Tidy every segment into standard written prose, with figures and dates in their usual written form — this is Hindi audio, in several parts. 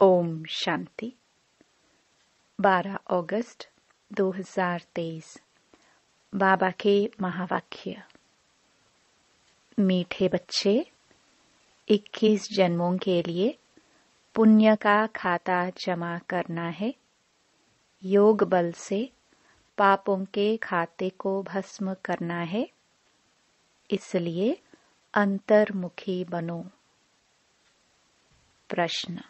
ओम शांति। 12 अगस्त 2023। बाबा के महावाक्य। मीठे बच्चे, 21 जन्मों के लिए पुण्य का खाता जमा करना है। योग बल से पापों के खाते को भस्म करना है। इसलिए अंतर्मुखी बनो। प्रश्न: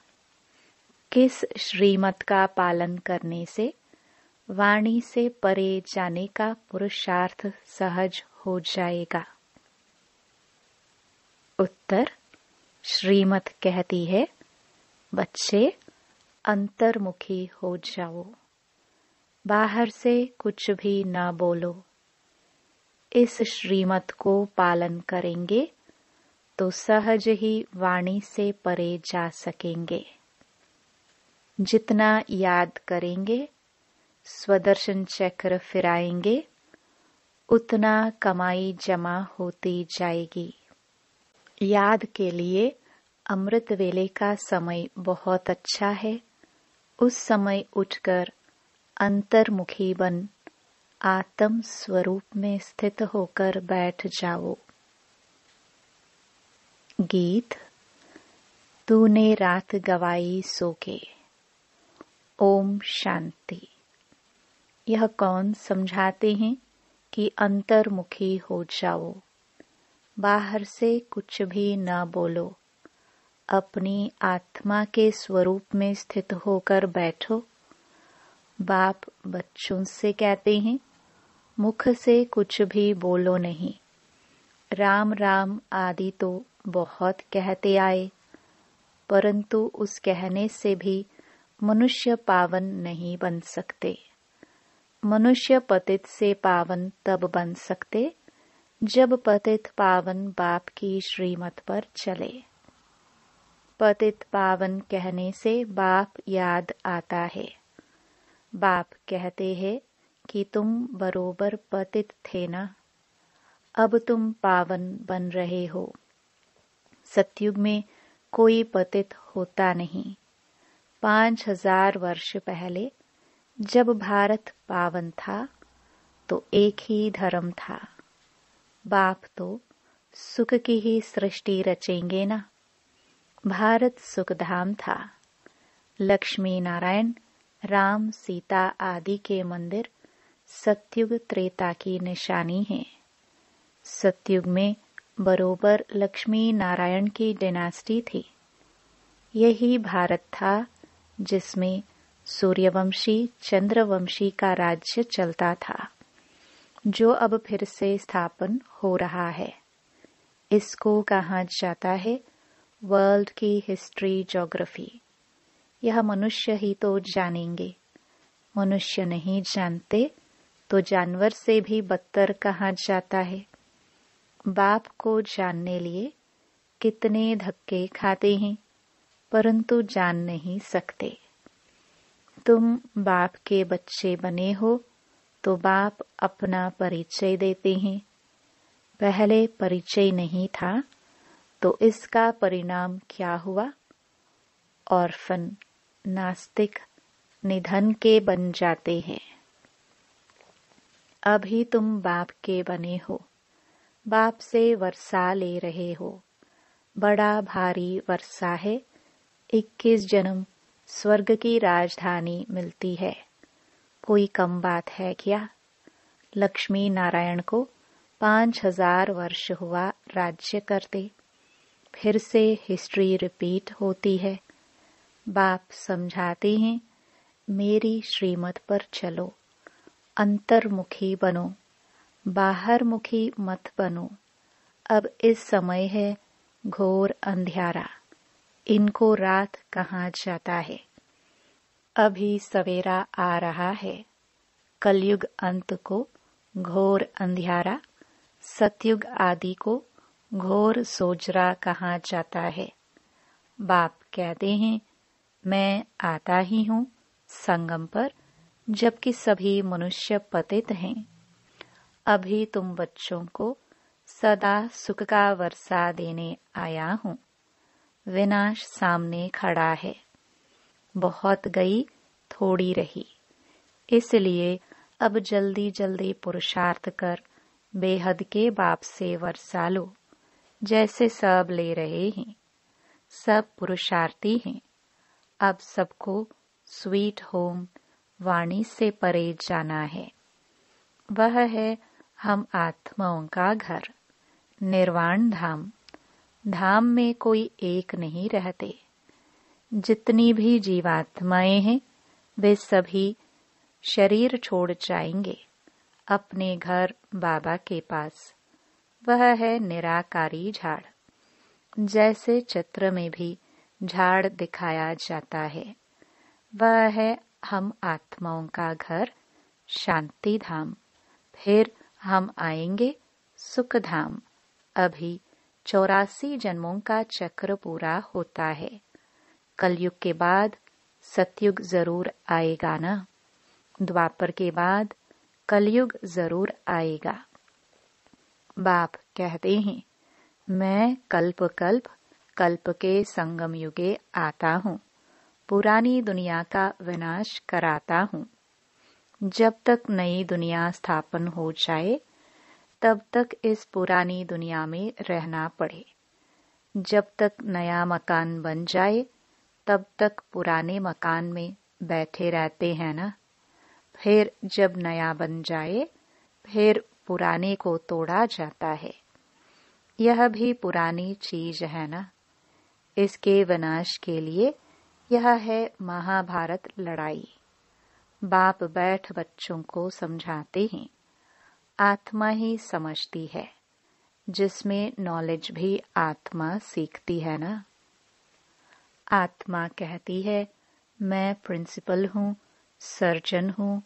किस श्रीमत का पालन करने से वाणी से परे जाने का पुरुषार्थ सहज हो जाएगा? उत्तर: श्रीमत कहती है, बच्चे अंतर्मुखी हो जाओ, बाहर से कुछ भी न बोलो। इस श्रीमत को पालन करेंगे तो सहज ही वाणी से परे जा सकेंगे। जितना याद करेंगे, स्वदर्शन चक्र फिराएंगे, उतना कमाई जमा होती जाएगी। याद के लिए अमृत वेले का समय बहुत अच्छा है। उस समय उठकर अंतर्मुखी बन आत्म स्वरूप में स्थित होकर बैठ जाओ। गीत। तूने रात गवाई सो के। ओम शांति। यह कौन समझाते हैं कि अंतर्मुखी हो जाओ, बाहर से कुछ भी न बोलो, अपनी आत्मा के स्वरूप में स्थित होकर बैठो। बाप बच्चों से कहते हैं, मुख से कुछ भी बोलो नहीं। राम राम आदि तो बहुत कहते आए, परंतु उस कहने से भी मनुष्य पावन नहीं बन सकते। मनुष्य पतित से पावन तब बन सकते जब पतित पावन बाप की श्रीमत पर चले। पतित पावन कहने से बाप याद आता है। बाप कहते हैं कि तुम बरोबर पतित थे ना, अब तुम पावन बन रहे हो। सतयुग में कोई पतित होता नहीं। 5000 वर्ष पहले जब भारत पावन था तो एक ही धर्म था। बाप तो सुख की ही सृष्टि रचेंगे ना। भारत सुखधाम था। लक्ष्मी नारायण, राम सीता आदि के मंदिर सतयुग त्रेता की निशानी है। सतयुग में बरोबर लक्ष्मी नारायण की डिनास्टी थी। यही भारत था जिसमें सूर्यवंशी चंद्रवंशी का राज्य चलता था, जो अब फिर से स्थापन हो रहा है। इसको कहा जाता है वर्ल्ड की हिस्ट्री ज्योग्राफी। यह मनुष्य ही तो जानेंगे। मनुष्य नहीं जानते तो जानवर से भी बदतर कहा जाता है। बाप को जानने लिए कितने धक्के खाते हैं, परंतु जान नहीं सकते। तुम बाप के बच्चे बने हो तो बाप अपना परिचय देते हैं। पहले परिचय नहीं था तो इसका परिणाम क्या हुआ? ऑर्फन, नास्तिक, निधन के बन जाते हैं। अभी तुम बाप के बने हो, बाप से वर्षा ले रहे हो। बड़ा भारी वर्षा है। 21 जन्म स्वर्ग की राजधानी मिलती है। कोई कम बात है क्या? लक्ष्मी नारायण को 5000 वर्ष हुआ राज्य करते। फिर से हिस्ट्री रिपीट होती है। बाप समझाते हैं, मेरी श्रीमत पर चलो, अंतर्मुखी बनो, बाहर मुखी मत बनो। अब इस समय है घोर अंधियारा। इनको रात कहा जाता है। अभी सवेरा आ रहा है। कलयुग अंत को घोर अंधियारा, सतयुग आदि को घोर सोजरा कहा जाता है। बाप कहते हैं, मैं आता ही हूँ संगम पर, जबकि सभी मनुष्य पतित हैं। अभी तुम बच्चों को सदा सुख का वर्षा देने आया हूँ। विनाश सामने खड़ा है। बहुत गई थोड़ी रही। इसलिए अब जल्दी जल्दी पुरुषार्थ कर बेहद के बाप से वर्षा लो, जैसे सब ले रहे हैं। सब पुरुषार्थी हैं। अब सबको स्वीट होम वाणी से परे जाना है। वह है हम आत्माओं का घर, निर्वाण धाम। धाम में कोई एक नहीं रहते। जितनी भी जीवात्माएं हैं वे सभी शरीर छोड़ जाएंगे अपने घर बाबा के पास। वह है निराकारी झाड़। जैसे चित्र में भी झाड़ दिखाया जाता है, वह है हम आत्माओं का घर शांति धाम। फिर हम आएंगे सुख धाम। अभी 84 जन्मों का चक्र पूरा होता है। कलयुग के बाद सतयुग जरूर आएगा ना। द्वापर के बाद कलयुग जरूर आएगा। बाप कहते हैं, मैं कल्प कल्प कल्प के संगम युगे आता हूँ, पुरानी दुनिया का विनाश कराता हूँ। जब तक नई दुनिया स्थापन हो जाए तब तक इस पुरानी दुनिया में रहना पड़े। जब तक नया मकान बन जाए तब तक पुराने मकान में बैठे रहते हैं ना। फिर जब नया बन जाए फिर पुराने को तोड़ा जाता है। यह भी पुरानी चीज है ना। इसके विनाश के लिए यह है महाभारत लड़ाई। बाप बैठ बच्चों को समझाते हैं। आत्मा ही समझती है, जिसमें नॉलेज भी आत्मा सीखती है ना। आत्मा कहती है, मैं प्रिंसिपल हूँ, सर्जन हूँ।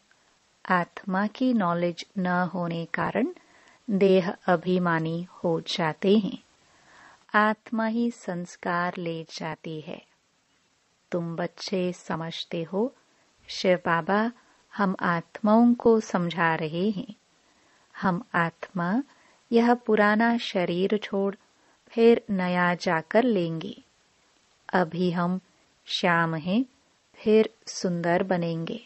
आत्मा की नॉलेज न होने कारण देह अभिमानी हो जाते हैं। आत्मा ही संस्कार ले जाती है। तुम बच्चे समझते हो, शिव बाबा हम आत्माओं को समझा रहे हैं। हम आत्मा यह पुराना शरीर छोड़ फिर नया जाकर लेंगे। अभी हम श्याम हैं, फिर सुंदर बनेंगे।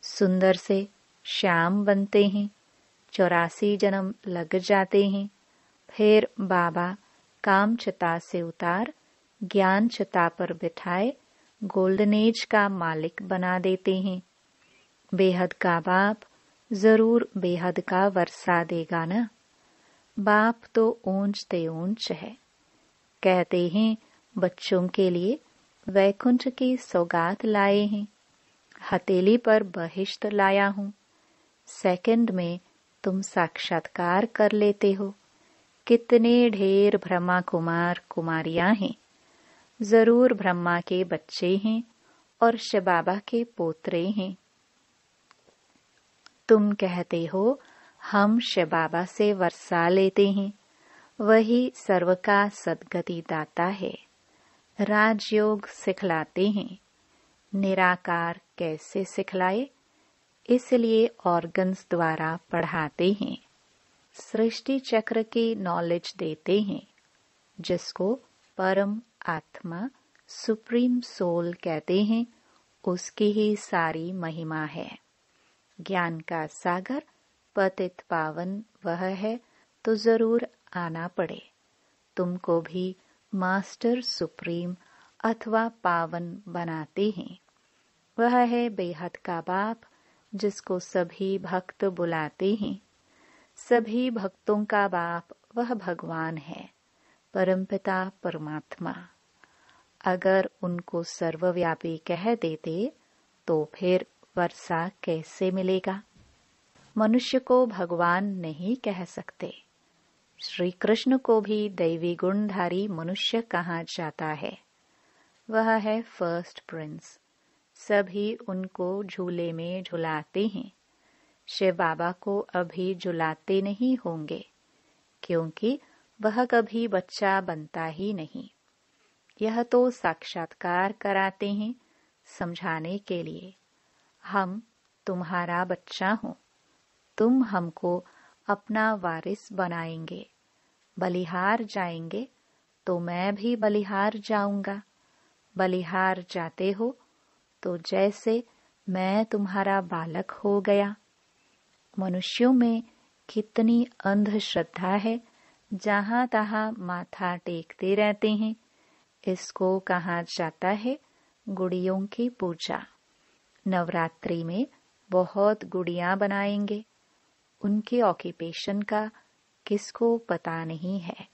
सुंदर से श्याम बनते हैं। 84 जन्म लग जाते हैं। फिर बाबा काम चिता से उतार ज्ञान चिता पर बिठाए गोल्डन एज का मालिक बना देते हैं। बेहद का बाप जरूर बेहद का वर्षा देगा ना। बाप तो ऊंच ते ऊंच है। कहते हैं बच्चों के लिए वैकुंठ की सौगात लाए हैं। हथेली पर बहिश्त लाया हूँ। सेकंड में तुम साक्षात्कार कर लेते हो। कितने ढेर ब्रह्मा कुमार कुमारियां हैं। जरूर ब्रह्मा के बच्चे हैं और शिव बाबा के पोतरे हैं। तुम कहते हो हम शिव बाबा से वर्षा लेते हैं। वही सर्व का सद्गति दाता है। राजयोग सिखलाते हैं। निराकार कैसे सिखलाए, इसलिए ऑर्गन्स द्वारा पढ़ाते हैं। सृष्टि चक्र की नॉलेज देते हैं, जिसको परम आत्मा सुप्रीम सोल कहते हैं। उसकी ही सारी महिमा है। ज्ञान का सागर पतित पावन वह है, तो जरूर आना पड़े। तुमको भी मास्टर सुप्रीम अथवा पावन बनाते हैं। वह है बेहद का बाप, जिसको सभी भक्त बुलाते हैं। सभी भक्तों का बाप वह भगवान है, परमपिता परमात्मा। अगर उनको सर्वव्यापी कह देते तो फिर वर्षा कैसे मिलेगा। मनुष्य को भगवान नहीं कह सकते। श्री कृष्ण को भी दैवी गुणधारी मनुष्य कहा जाता है। वह है फर्स्ट प्रिंस। सभी उनको झूले में झुलाते हैं। शिव बाबा को अभी झुलाते नहीं होंगे, क्योंकि वह कभी बच्चा बनता ही नहीं। यह तो साक्षात्कार कराते हैं समझाने के लिए। हम तुम्हारा बच्चा हूँ। तुम हमको अपना वारिस बनाएंगे। बलिहार जाएंगे तो मैं भी बलिहार जाऊंगा। बलिहार जाते हो तो जैसे मैं तुम्हारा बालक हो गया। मनुष्यों में कितनी अंधश्रद्धा है, जहां तहां माथा टेकते रहते हैं। इसको कहा जाता है गुड़ियों की पूजा। नवरात्रि में बहुत गुड़ियां बनाएंगे। उनके ऑक्यूपेशन का किसको पता नहीं है।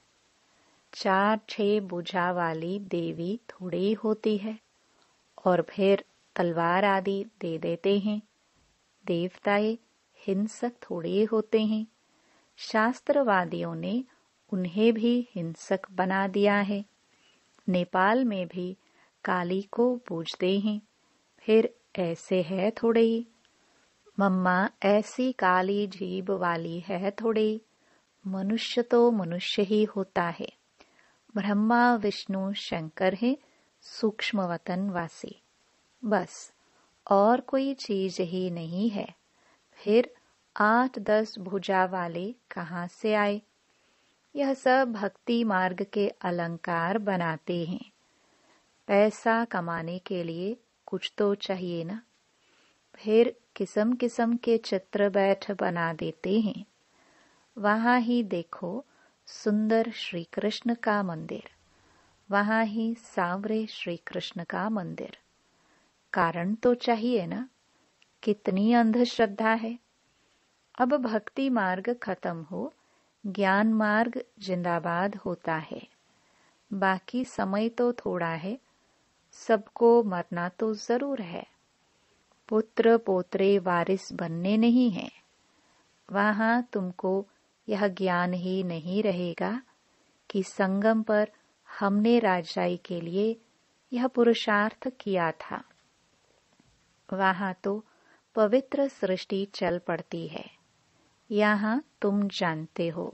4-6 भुजा वाली देवी थोड़ी होती है, और फिर तलवार आदि दे देते हैं। देवताएं हिंसक थोड़े होते हैं। शास्त्रवादियों ने उन्हें भी हिंसक बना दिया है। नेपाल में भी काली को पूजते हैं। फिर ऐसे है थोड़े ही। मम्मा ऐसी काली जीभ वाली है थोड़े। मनुष्य तो मनुष्य ही होता है। ब्रह्मा विष्णु शंकर है सूक्ष्म वतन वासी, बस और कोई चीज ही नहीं है। फिर 8-10 भुजा वाले कहाँ से आए? यह सब भक्ति मार्ग के अलंकार बनाते हैं। पैसा कमाने के लिए कुछ तो चाहिए ना। फिर किस्म किस्म के चित्र बैठ बना देते हैं। वहां ही देखो सुंदर श्री कृष्ण का मंदिर, वहां ही सांवरे श्री कृष्ण का मंदिर। कारण तो चाहिए ना। कितनी अंधश्रद्धा है। अब भक्ति मार्ग खत्म हो, ज्ञान मार्ग जिंदाबाद होता है। बाकी समय तो थोड़ा है। सबको मरना तो जरूर है। पुत्र पोत्रे वारिस बनने नहीं है। वहां तुमको यह ज्ञान ही नहीं रहेगा कि संगम पर हमने राजाई के लिए यह पुरुषार्थ किया था। वहां तो पवित्र सृष्टि चल पड़ती है। यहाँ तुम जानते हो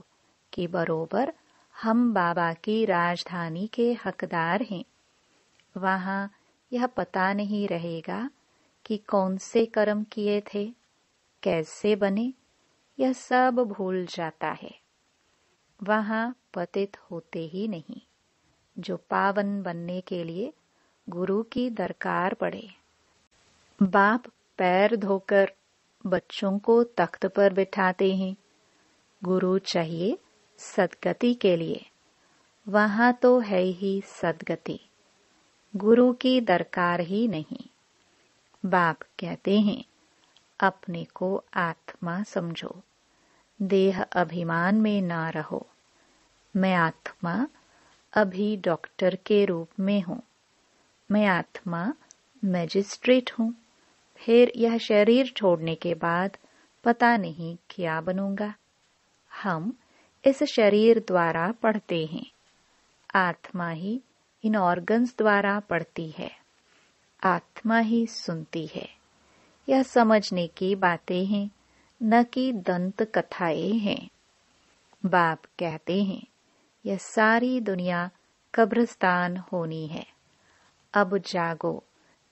कि बरोबर हम बाबा की राजधानी के हकदार हैं। वहां यह पता नहीं रहेगा कि कौन से कर्म किए थे, कैसे बने, यह सब भूल जाता है। वहां पतित होते ही नहीं। जो पावन बनने के लिए गुरु की दरकार पड़े। बाप पैर धोकर बच्चों को तख्त पर बिठाते हैं। गुरु चाहिए सद्गति के लिए। वहां तो है ही सद्गति। गुरु की दरकार ही नहीं। बाप कहते हैं अपने को आत्मा समझो, देह अभिमान में ना रहो। मैं आत्मा अभी डॉक्टर के रूप में हूँ। मैं आत्मा मैजिस्ट्रेट हूँ। फिर यह शरीर छोड़ने के बाद पता नहीं क्या बनूंगा। हम इस शरीर द्वारा पढ़ते हैं। आत्मा ही इन ऑर्गन्स द्वारा पढ़ती है। आत्मा ही सुनती है। यह समझने की बातें हैं, न कि दंत कथाएं हैं। बाप कहते हैं यह सारी दुनिया कब्रिस्तान होनी है। अब जागो,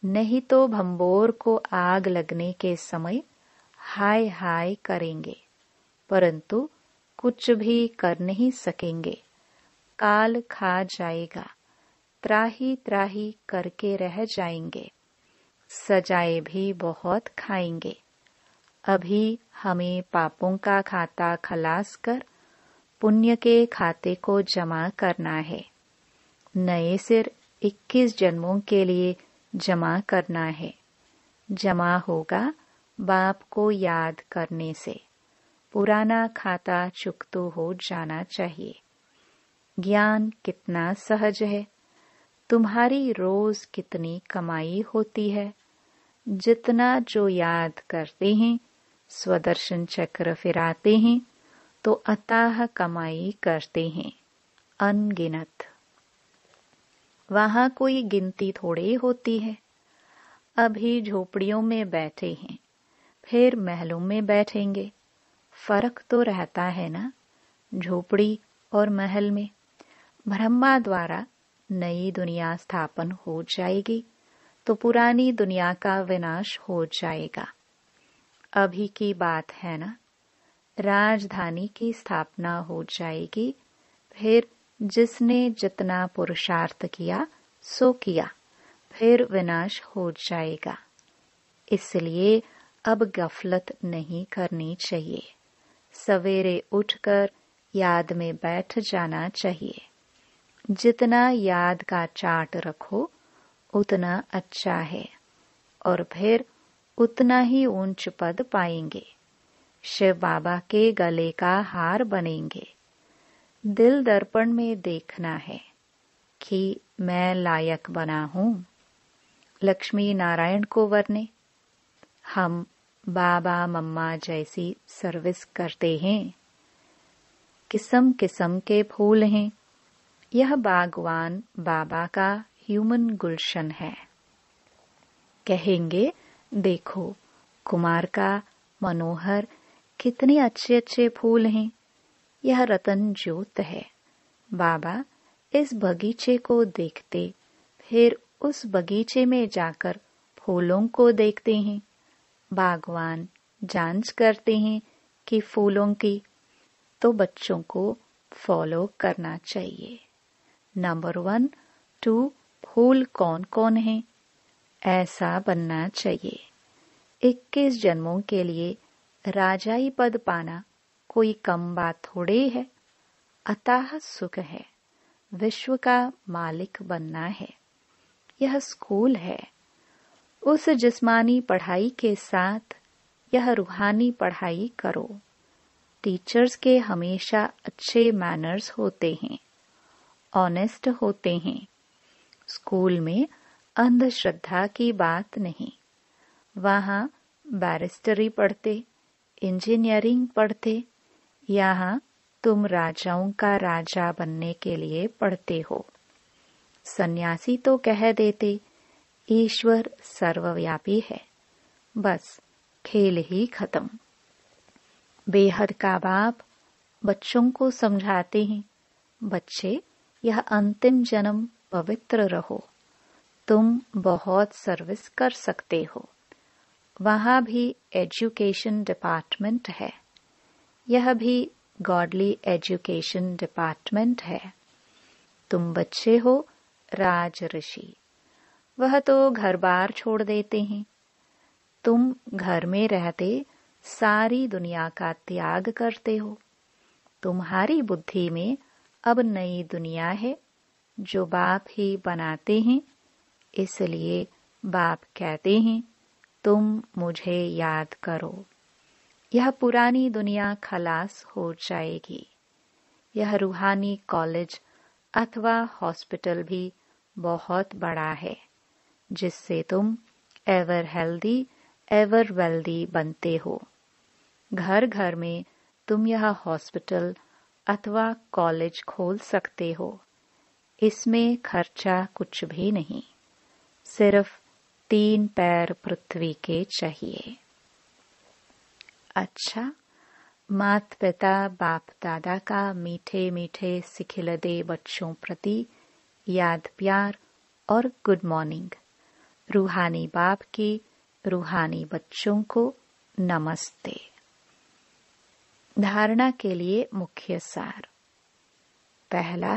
नहीं तो भंबोर को आग लगने के समय हाय हाय करेंगे, परंतु कुछ भी कर नहीं सकेंगे। काल खा जाएगा। त्राही त्राही करके रह जाएंगे। सजाए भी बहुत खाएंगे। अभी हमें पापों का खाता खलास कर पुण्य के खाते को जमा करना है। नए सिर 21 जन्मों के लिए जमा करना है। जमा होगा बाप को याद करने से। पुराना खाता चुकतो हो जाना चाहिए। ज्ञान कितना सहज है। तुम्हारी रोज कितनी कमाई होती है। जितना जो याद करते हैं, स्वदर्शन चक्र फिराते हैं, तो अथाह कमाई करते हैं, अनगिनत। वहां कोई गिनती थोड़ी होती है। अभी झोपड़ियों में बैठे हैं, फिर महलों में बैठेंगे। फर्क तो रहता है ना, झोपड़ी और महल में। ब्रह्मा द्वारा नई दुनिया स्थापन हो जाएगी तो पुरानी दुनिया का विनाश हो जाएगा। अभी की बात है ना। राजधानी की स्थापना हो जाएगी। फिर जिसने जितना पुरुषार्थ किया सो किया। फिर विनाश हो जाएगा। इसलिए अब गफलत नहीं करनी चाहिए। सवेरे उठकर याद में बैठ जाना चाहिए। जितना याद का चार्ट रखो उतना अच्छा है और फिर उतना ही ऊंच पद पाएंगे। शिव बाबा के गले का हार बनेंगे। दिल दर्पण में देखना है कि मैं लायक बना हूं लक्ष्मी नारायण को वरने। हम बाबा मम्मा जैसी सर्विस करते हैं। किस्म किस्म के फूल हैं। यह बागवान बाबा का ह्यूमन गुलशन है। कहेंगे देखो कुमार का मनोहर कितने अच्छे अच्छे फूल हैं। यह रतन ज्योत है। बाबा इस बगीचे को देखते फिर उस बगीचे में जाकर फूलों को देखते हैं। बागवान जांच करते हैं कि फूलों की, तो बच्चों को फॉलो करना चाहिए। नंबर 1, 2 फूल कौन कौन है, ऐसा बनना चाहिए। 21 जन्मों के लिए राजाई पद पाना कोई कम बात थोड़ी है। अथाह सुख है। विश्व का मालिक बनना है। यह स्कूल है। उस जिस्मानी पढ़ाई के साथ यह रूहानी पढ़ाई करो। टीचर्स के हमेशा अच्छे मैनर्स होते हैं, ऑनेस्ट होते हैं। स्कूल में अंधश्रद्धा की बात नहीं। वहाँ बैरिस्टरी पढ़ते, इंजीनियरिंग पढ़ते। यहाँ तुम राजाओं का राजा बनने के लिए पढ़ते हो। सन्यासी तो कह देते ईश्वर सर्वव्यापी है, बस खेल ही खत्म। बेहद का बाप बच्चों को समझाते हैं, बच्चे यह अंतिम जन्म पवित्र रहो। तुम बहुत सर्विस कर सकते हो। वहाँ भी एजुकेशन डिपार्टमेंट है। यह भी गॉडली एजुकेशन डिपार्टमेंट है। तुम बच्चे हो राज ऋषि। वह तो घर बार छोड़ देते हैं। तुम घर में रहते सारी दुनिया का त्याग करते हो। तुम्हारी बुद्धि में अब नई दुनिया है जो बाप ही बनाते हैं। इसलिए बाप कहते हैं तुम मुझे याद करो। यह पुरानी दुनिया खलास हो जाएगी। यह रूहानी कॉलेज अथवा हॉस्पिटल भी बहुत बड़ा है, जिससे तुम एवर हेल्दी एवर वेल्दी बनते हो। घर घर में तुम यह हॉस्पिटल अथवा कॉलेज खोल सकते हो। इसमें खर्चा कुछ भी नहीं, सिर्फ 3 पैर पृथ्वी के चाहिए। अच्छा, माता पिता बाप दादा का मीठे मीठे सिखिलदे बच्चों प्रति याद प्यार और गुड मॉर्निंग। रूहानी बाप की रूहानी बच्चों को नमस्ते। धारणा के लिए मुख्य सार। पहला,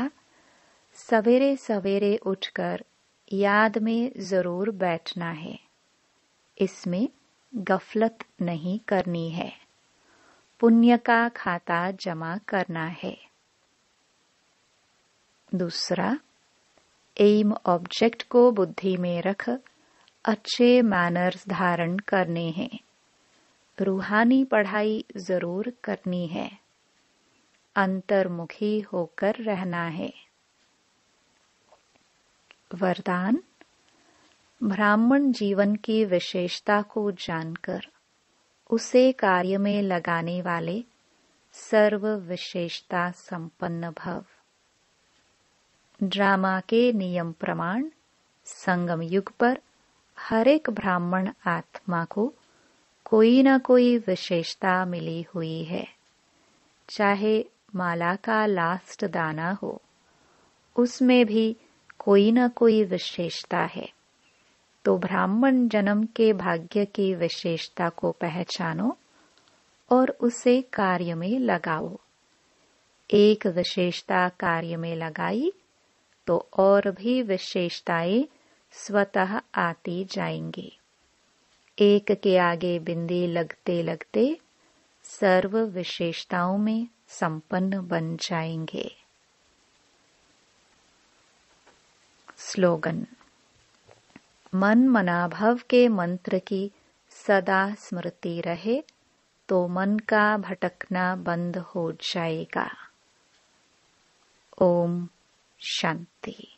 सवेरे सवेरे उठकर याद में जरूर बैठना है। इसमें गफलत नहीं करनी है। पुण्य का खाता जमा करना है। दूसरा, एम ऑब्जेक्ट को बुद्धि में रख अच्छे मैनर्स धारण करने हैं। रूहानी पढ़ाई जरूर करनी है। अंतर्मुखी होकर रहना है। वरदान, ब्राह्मण जीवन की विशेषता को जानकर उसे कार्य में लगाने वाले सर्व विशेषता संपन्न भव। ड्रामा के नियम प्रमाण संगम युग पर हर एक ब्राह्मण आत्मा को कोई न कोई विशेषता मिली हुई है। चाहे माला का लास्ट दाना हो, उसमें भी कोई न कोई विशेषता है। तो ब्राह्मण जन्म के भाग्य की विशेषता को पहचानो और उसे कार्य में लगाओ। एक विशेषता कार्य में लगाई तो और भी विशेषताएं स्वतः आते जाएंगे। एक के आगे बिंदी लगते लगते सर्व विशेषताओं में संपन्न बन जाएंगे। स्लोगन। मन मनाभव के मंत्र की सदा स्मृति रहे तो मन का भटकना बंद हो जाएगा। ओम शांति।